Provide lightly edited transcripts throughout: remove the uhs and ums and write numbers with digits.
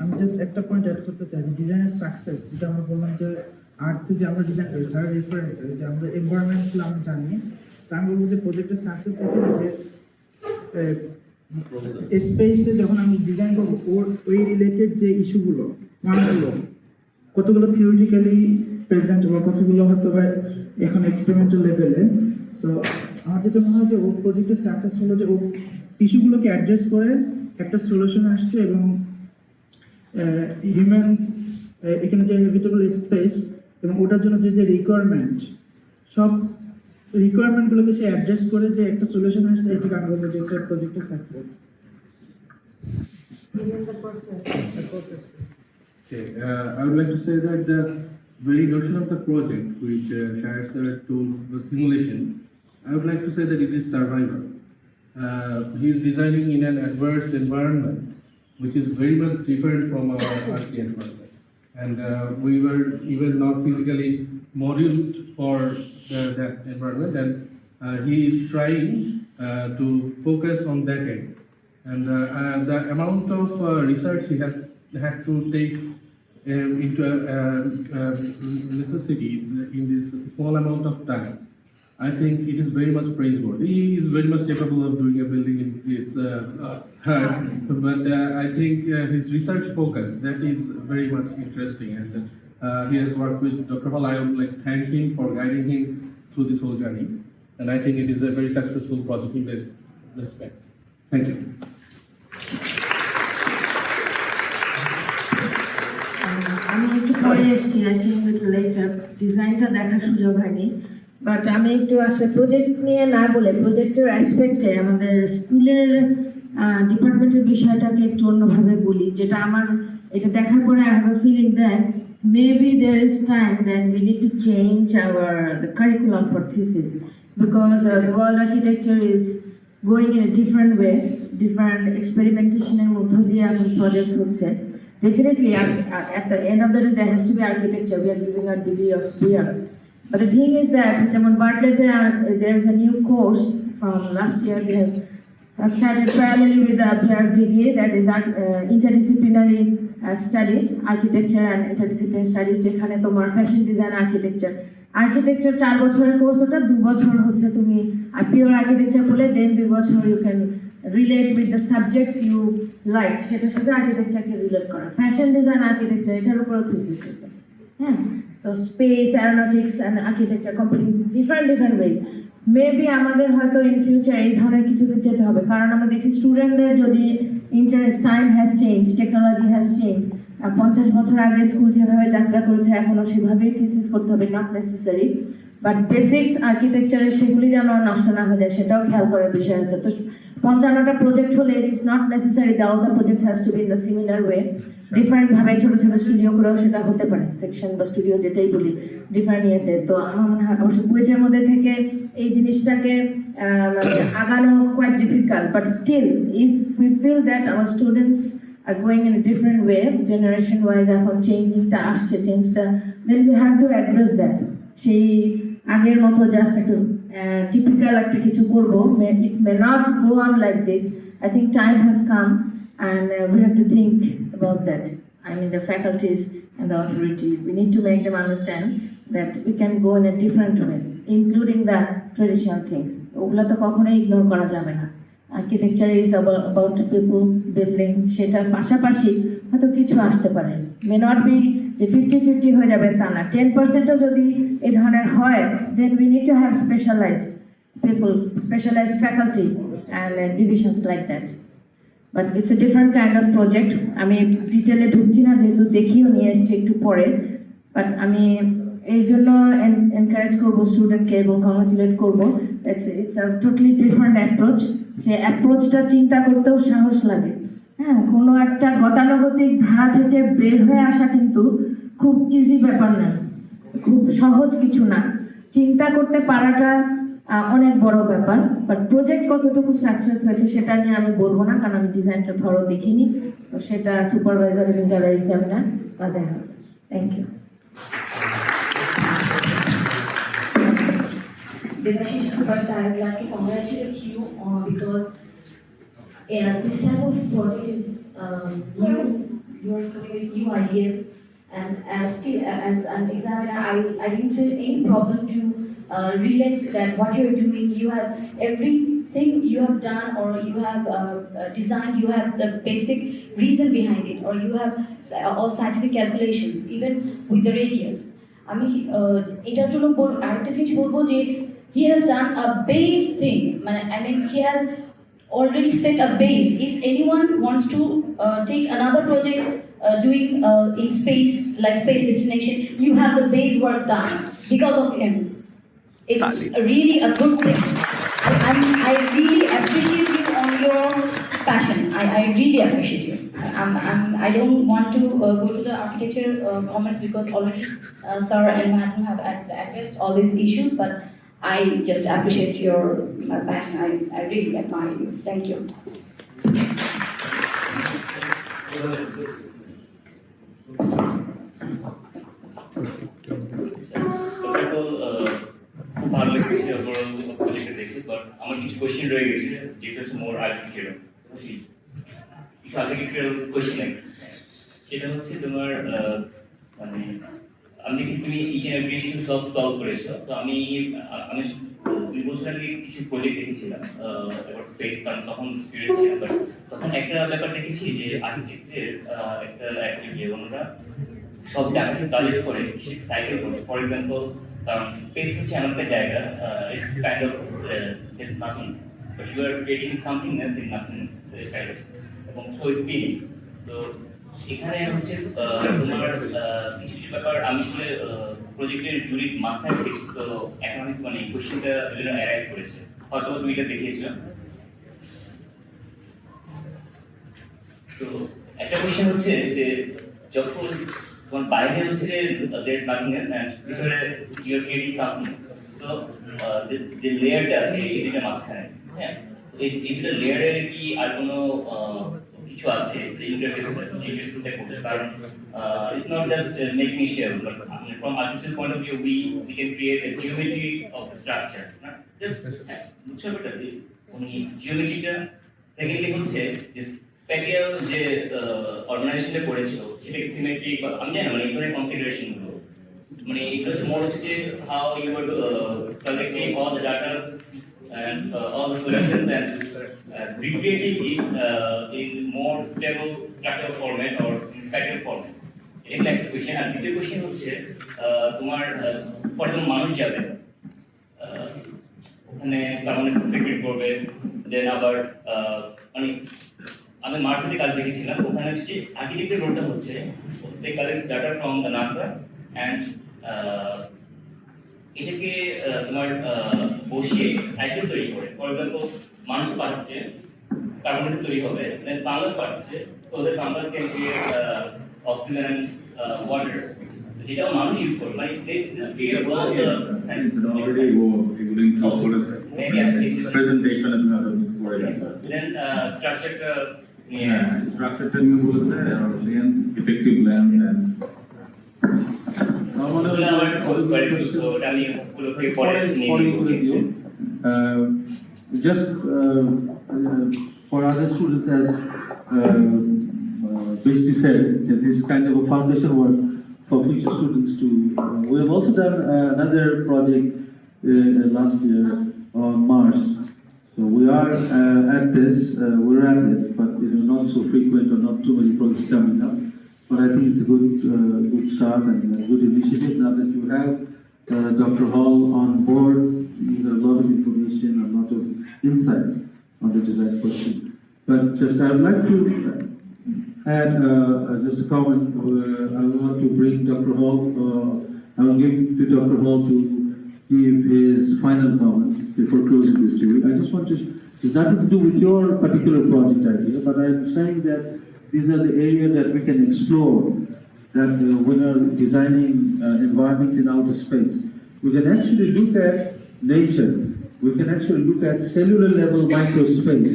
আমি জাস্ট একটা point add করতে চাই যে ডিজাইনের সাকসেস, যেটা আমরা বললাম যে আর্টে যে আমরা ডিজাইন করি স্যার রেফারেন্সে যে আমাদের এনভায়রনমেন্টগুলো আমরা জানি, আমি বলবো যে প্রজেক্টের সাকসেস এখানে যে স্পেসে যখন আমি ডিজাইন করবো ওই রিলেটেড যে ইস্যুগুলো মানগুলো কতগুলো থিওরিটিক্যালি প্রেজেন্ট বা কতগুলো হয়তো বা এখন এক্সপেরিমেন্টাল লেভেলে। সো আমার যেটা মনে হয় যে ও প্রজেক্টের সাকসেস হলো যে ও ইস্যুগুলোকে অ্যাড্রেস করে একটা সলিউশন আসছে এবং হিউম্যান এখানে যে হ্যাবিটেবল স্পেস এবং ওটার জন্য যে যে রিকোয়ারমেন্ট সব রিকোয়ারমেন্টগুলোকে সে অ্যাড্রেস করে যে একটা সলিউশন আসছে, এটাকে আমি বলবো যে একটা প্রজেক্টের success. Okay, I would like to say that the very notion of the project, which Shahid sir told the simulation, I would like to say that it is survival. He is designing in an adverse environment, which is very much different from our earthly environment. And we were even not physically modeled for that environment, and he is trying to focus on that end. And the amount of research he has had to take into necessity in this small amount of time, I think it is very much praiseworthy. He is very much capable of doing a building in this, but I think his research focus, that is very much interesting, and he has worked with Dr. Hall. I would like to thank him for guiding him through this whole journey, and I think it is a very successful project in this respect. Thank you. আমি একটু পরে এসেছি, I think with letter ডিজাইনটা দেখার সুযোগ হয়নি, but আমি একটু আসলে প্রজেক্ট নিয়ে না বলে প্রজেক্টের অ্যাসপেক্টে আমাদের স্কুলের ডিপার্টমেন্টের বিষয়টাকে একটু অন্যভাবে বলি, যেটা আমার এটা দেখার পরে I have a feeling that maybe there is time that we need to change our the curriculum for thesis, because the world architecture is going in a different way, different এক্সপেরিমেন্টেশনের মধ্য দিয়ে এখন প্রজেক্টস হচ্ছে। Definitely, at the end of the day, there has to be architecture. We are giving a degree of BR. But the thing is that, in Bartlett, there is a new course from last year. We have started parallelly with the BR degree, that is interdisciplinary studies, architecture and interdisciplinary studies. যেখানে তোমার fashion design architecture 4 বছরের course, ওটা 2 বছর হচ্ছে তুমি আর pure architecture বলে, then 2 বছর you can relate with the subject you like, সেটার সাথে আর্কিটেকচারকে রিলেট করা। ফ্যাশন ডিজাইন আর্কিটেকচার এটার উপরেও থিসিস আছে, হ্যাঁ। So space, aeronautics and architecture complete different ways. Maybe আমাদের হয়তো ইন ফিউচার এই ধরনের কিছুতে যেতে হবে, কারণ আমরা দেখি স্টুডেন্টদের যদি interest, time has change, technology has change. 50 বছর আগে স্কুল যেভাবে যাত্রা করেছে এখনও সেভাবেই থিসিস করতে হবে, নট নেসেসারি, বাট বেসিক্স আর্কিটেকচারের সেগুলি যেন নষ্ট না হয়ে যায় সেটাও খেয়াল করার বিষয় আছে। তো 55টা প্রজেক্ট হলে it is not necessary that all the projects has to be in the similar way. Different ভাবে ছোট ছোট স্টুডিও করেও সেটা হতে পারে, সেকশন বা স্টুডিও যেটাই বলি ডিফারেন্ট ইয়েতে। তো আমার মনে হয় অবশ্য কুয়েটের মধ্যে থেকে এই জিনিসটাকে আগানো quite difficult, but still if we feel that our students are going in a different way, generation wise এখন চেঞ্জিংটা আসছে, চেঞ্জটা, then we have to address that. সেই আগের মতো জাস্ট একটু টিপিক্যাল একটা কিছু করবো, it may not go on like this. I think time has come and we have to think about that. I mean the faculties and the authority, we need to make them understand that we can go in a different way, including the traditional things. ওগুলো তো কখনোই ignore করা যাবে না। Architecture is about people, building, সেটার পাশাপাশি হয়তো কিছু আসতে পারে, মে নট বি যে 50-50 হয়ে যাবে তা না। 10%ও যদি এই ধরনের হয়, then we need to have specialized people, specialized faculty and divisions like that. But it's a different kind of project. আমি ডিটেলে ঢুকছি না, যেহেতু দেখিও নিয়ে এসছি একটু পরে, বাট আমি এই জন্য এনকারেজ করবো স্টুডেন্টকে এবং কংগ্রাচুলেট করবো। It's a totally different approach. সে অ্যাপ্রোচটা চিন্তা করতেও সাহস লাগে, হ্যাঁ। কোনো একটা গতানুগতিক ধারা থেকে বের হয়ে আসা কিন্তু খুব ইজি ব্যাপার না, খুব সহজ কিছু না। চিন্তা করতে পারাটা অনেক বড় ব্যাপার, বাট প্রজেক্ট কতটুকু সাকসেস হয়েছে সেটা নিয়ে আমি বলবো না, কারণ আমি ডিজাইনটা ধরো দেখিনি। তো সেটা সুপারভাইজার এবং যারা এক্সামিনার তাদের হবে। Thank you. Devashish, first I would like to congratulate you because this type of project is new. You are coming with new ideas, and still as an examiner, I didn't feel any problem to relate that what you're doing. You have everything you have done, or you have designed. You have the basic reason behind it, or you have all scientific calculations, even with the radius. আমি এটার জন্য আরেকটা জিনিস বলবো যে he has done a base thing. I mean, he has already set a base. If anyone wants to take another project doing in space, like SpaceDestination, you have the base work done because of him. It's really a good thing. I really appreciate you on your passion. I really appreciate you. I don't want to go to the architecture comments because already Sir and Madam have addressed all these issues, but I just appreciate your passion. I really admire you. Thank you. ভালো লেগেছে overall প্রজেক্টে দেখে, but আমার কিছু question রয়ে গেছে যেটা হচ্ছে মোর আর্কিটেকচারাল কিছু আর্কিটেকচারাল কোয়েশ্চেন সেটা হচ্ছে তোমার মানে আমি দেখি তুমি ইচ অ্যান্ড এভরি ইস্যু সব সলভ করেছো। তো আমি 2 বছর আগে কিছু প্রজেক্ট দেখেছিলাম এবার স্পেস, কারণ তখন সিরিয়াস ছিলাম, বাট তখন একটা ব্যাপার দেখেছি যে আর্কিটেক্টের একটা অ্যাক্টিভিটি ওনারা সব ডাটাকে কালেক্ট করে সাইকেল করে। ফর এক্সাম্পল, কারণ স্পেস হচ্ছে এমন একটা জায়গা, it's kind of it's nothing, but you are creating somethingness in nothingness kind of, এবং সো স্পিনিং। তো এখানে হচ্ছে তোমার কিছু কিছু ব্যাপার আমি আসলে প্রজেক্টের জুরির মাঝখানে দেখছি। তো এখন আমি মানে কোয়েশ্চেনটা অ্যারাইজ করেছে, হয়তো তুমি এটা দেখিয়েছো। তো একটা কোয়েশ্চেন হচ্ছে যে যখন তোমার বাইরে হচ্ছে there is nothingness and ভিতরে you are creating something, so যে লেয়ারটা আছে এটা মাঝখানে, হ্যাঁ, এই ডিজিটাল লেয়ারে কি আর কোনো কিছু আছে ইন্টারফেসটা করছে? কারণ it's not just making shell, but from architectural point of view we can create a geometry of the structure, না just বুঝছো বেটা উনি জিওমেট্রিটা। সেকেন্ডলি হচ্ছে যে স্প্যাটিয়াল যে অর্গানাইজেশনটা করেছো সেটা সিমেট্রিক, আমি জানি না মানে এই ধরনের কনফিগারেশন গুলো, মানে এগুলো হচ্ছে মোর হচ্ছে যে how you are collecting all the data and all the solutions and recreating it in more stable structural format or in spatial format. এটা একটা কোয়েশ্চেন। আর দ্বিতীয় কোয়েশ্চেন হচ্ছে তোমার পরে মানুষ যাবে ওখানে কার্বন সিক্রেট করবে, দেন আবার মানে আমি মার্সেতে কাজ দেখেছিলাম, ওখানে হচ্ছে আর্কিটেক্টের রোলটা হচ্ছে they collect data from the NASA and এটাকে তোমার বসিয়ে সাইকেল তৈরি করে। ফর এক্সাম্পল, মানুষ পাঠাচ্ছে কার্বন তৈরি হবে, দেন ফাঙ্গাস পাঠাচ্ছে, so that fungus can create oxygen and water, যেটাও মানুষ ইউজ করে। মানে presentation is not a then structure structure training বলছে effective land and just for other students, as Bishti said, that this kind of a foundation work for future students to. We have also done another project last year on Mars. So we are at this, we're at it, but not so frequent or not too many projects coming up. But I think it's a good start and a good initiative. Now that you have Dr. Hall on board, you have a lot of information, a lot of insights on the design question. But just I would like to add just a comment. I want to bring Dr. Hall. I will give to Dr. Hall to give his final comments before closing this jury. I just want to. It's nothing to do with your particular project idea, but I'm saying that these are the areas that we can explore, that when we're designing environment in outer space, we can actually look at nature. We can actually look at cellular level microspace,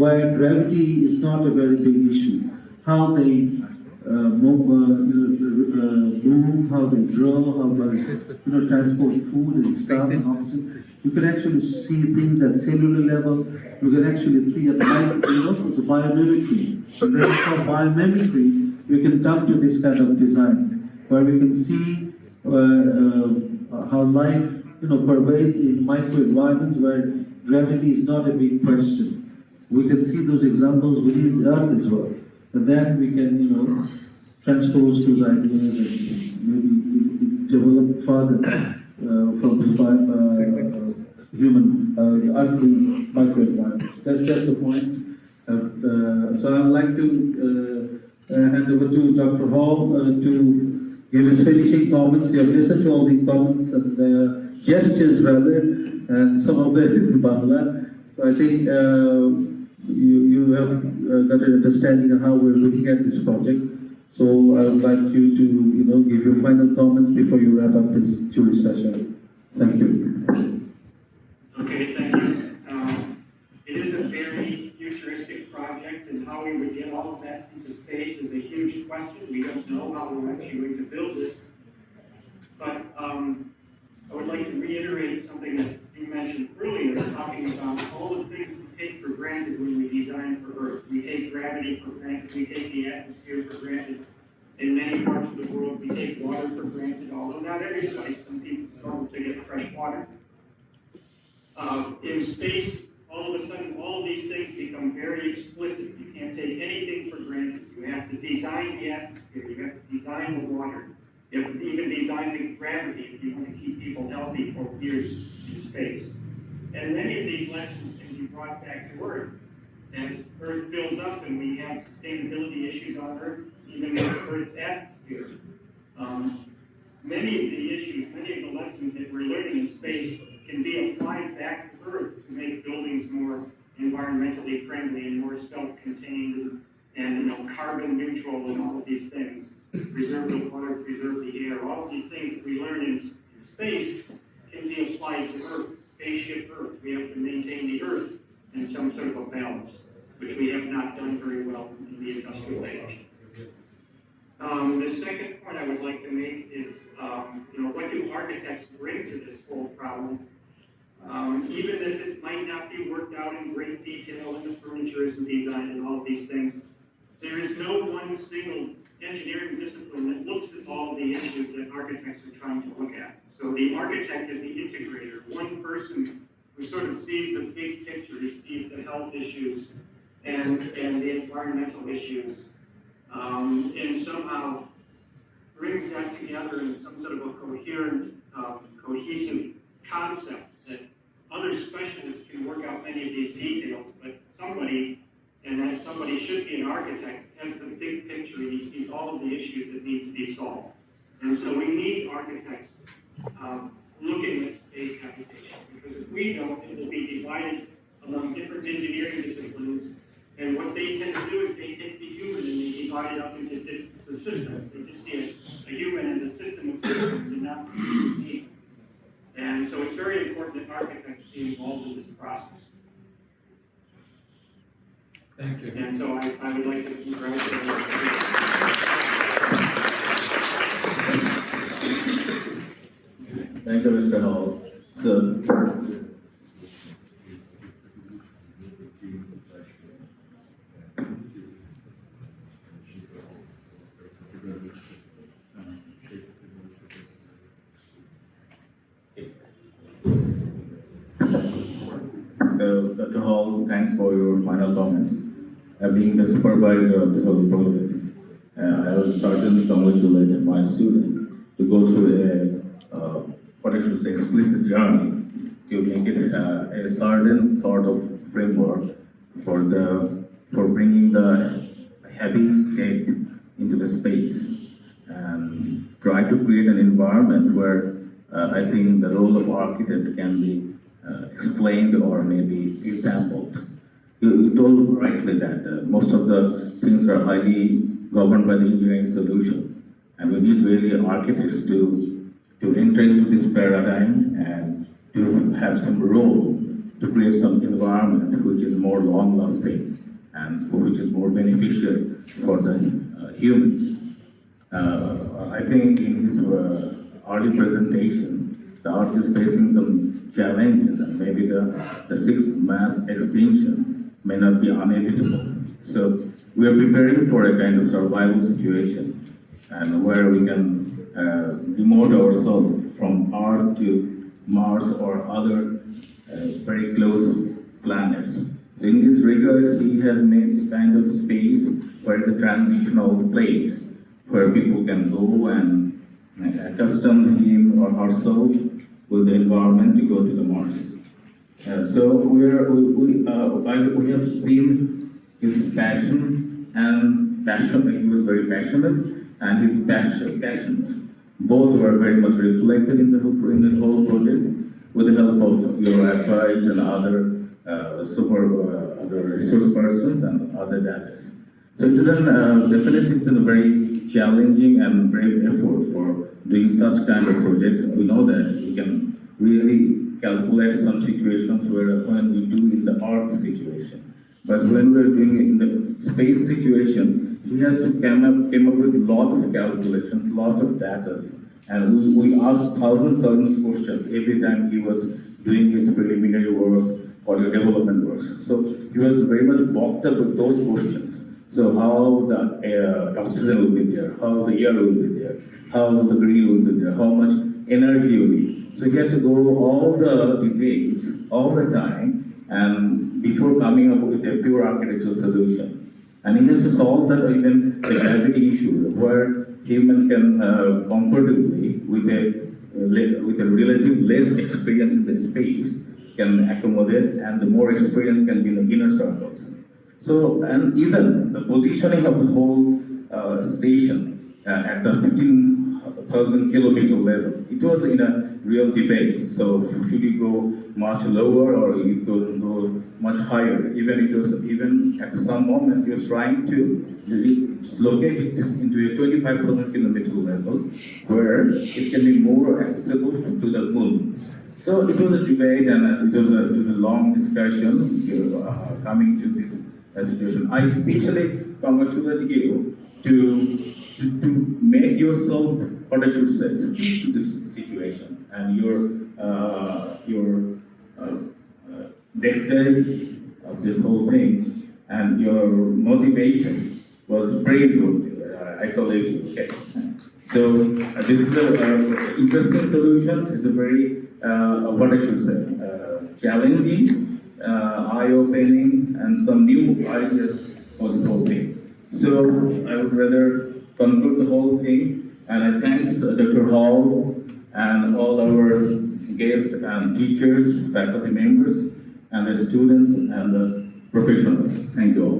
where gravity is not a very big issue. How the move, how they draw, how they transport food and stuff. And housing. You can actually see things at cellular level. You can actually see at the biomimicry. And then from biomimicry, you can come to this kind of design where we can see how life pervades in microenvironments where gravity is not a big question. We can see those examples within the Earth as well. And then we can, transpose those ideas and maybe develop further from human, earthly microenvironments. That's just the point. So I'd like to hand over to Dr. Hall to give his finishing comments. You have listened to all the comments and gestures rather, and some of them in Bangla. So I think you have got an understanding of how we're looking at this project. So I would like you to, give your final comments before you wrap up this jury session. Thank you. Okay, thank you. It is a very futuristic project, and how we would get all of that into space is a huge question. We don't know how we're actually going to build this. But I would like to reiterate something that you mentioned earlier, talking about all the things we take for granted when we design for Earth. We take gravity for granted, we take the atmosphere for granted. In many parts of the world, we take water for granted, although not every place. Some people struggle to get fresh water. In space, all of a sudden, all of these things become very explicit. You can't take anything for granted. You have to design the atmosphere. You have to design the water. You have to even design the gravity if you want to keep people healthy for years in space. And many of these lessons can be brought back to Earth. As Earth fills up and we have sustainability issues on Earth, even with Earth's atmosphere. Many of the issues, many of the lessons that we're learning in space can be applied back to Earth to make buildings more environmentally friendly and more self-contained and carbon neutral and all of these things. Preserve the water, preserve the air, all of these things that we learn in space can be applied to Earth, spaceship Earth. We have to maintain the Earth in some sort of a balance, which we have not done very well in the industrial age. The second point I would like to make is, what do architects bring to this whole problem? Even if it might not be worked out in great detail in the furniture and design and all of these things, there is no one single engineering discipline that looks at all the issues that architects are trying to look at. So the architect is the integrator, one person who sort of sees the big picture. He sees the health issues and the environmental issues, and somehow brings that together in some sort of a coherent, cohesive concept that other specialists can work out many of these details, but somebody, and that somebody should be an architect, has the big picture and he sees all of the issues that need to be solved. And so we need architects looking at space habitation, because if we don't, it will be divided among different engineering disciplines, and what they tend to do is they take the human and they divide it up into systems. They just see a human as a system of systems and not a team. And so it's very important that architects be involved in this process. Thank you. And so I would like to congratulate you. Thank you, Mr. Hall. So, Dr. Hall, thanks for your final comments. Being the supervisor of this whole project, I will certainly congratulate my student to go through what I should say, explicit journey to make it a certain sort of framework for bringing the heavy weight into the space and try to create an environment where I think the role of architect can be explained or maybe exampled. You told rightly that most of the things are highly governed by the engineering solution, and we need really architects to enter into this paradigm and to have some role to create some environment which is more long-lasting and which is more beneficial for the humans. I think in his early presentation, the Earth is facing some challenges, and maybe the sixth mass extinction may not be inevitable. So we are preparing for a kind of survival situation, and where we can remote ourselves from Earth to Mars or other very close planets. So in this regard, he has made a kind of space where it's a transitional place where people can go and accustom him or herself with the environment to go to the Mars. So we have seen his passion and passion. He was very passionate, and his passions both were very much reflected in the whole project, with the help of your advice and other other resource persons and other data. So it is definitely it's a very challenging and brave effort for doing such kind of project. We know that we can really calculate some situations where when we do in the Earth situation, but when we're doing in the space situation, he has to came up with a lot of calculations, lot of data, and we asked thousands of questions every time he was doing his preliminary works or the development works. So he was very much boxed up with those questions. So how the oxygen will be there, how the air will be there, how the green will be there, how much energy will be. So he had to go all the details all the time, and before coming up with a pure architectural solution. And he has to solve that even the gravity issue, where human can comfortably with a relative less experience in the space can accommodate, and the more experience can be in the inner circles. So, and even the positioning of the whole station at the 15,000 kilometer level, it was in a real debate. So, should you go much lower or you could go much higher? Even at some moment, he was trying to dislocate this into a 25,000 kilometer level, where it can be more accessible to the moon. So it was a debate, and it was a long discussion coming to this situation. I especially congratulate you to make yourself, what I should say, stick to this situation, and your dexterity of this whole thing and your motivation was brave, isolated. Okay. So this is an interesting solution. It's a very what I should say, challenging, eye-opening, and some new ideas for this whole thing. So I would rather conclude the whole thing, and I thanks Dr. Hall and all our guests and teachers, faculty members, and the students and the professionals. Thank you all.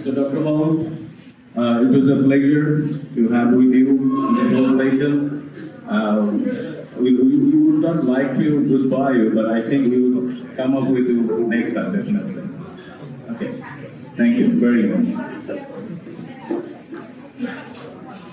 So Dr. Hall, it was a pleasure to have with you in the conversation. We would not like to goodbye you, but I think we will come up with you next time, definitely. Okay, thank you very much.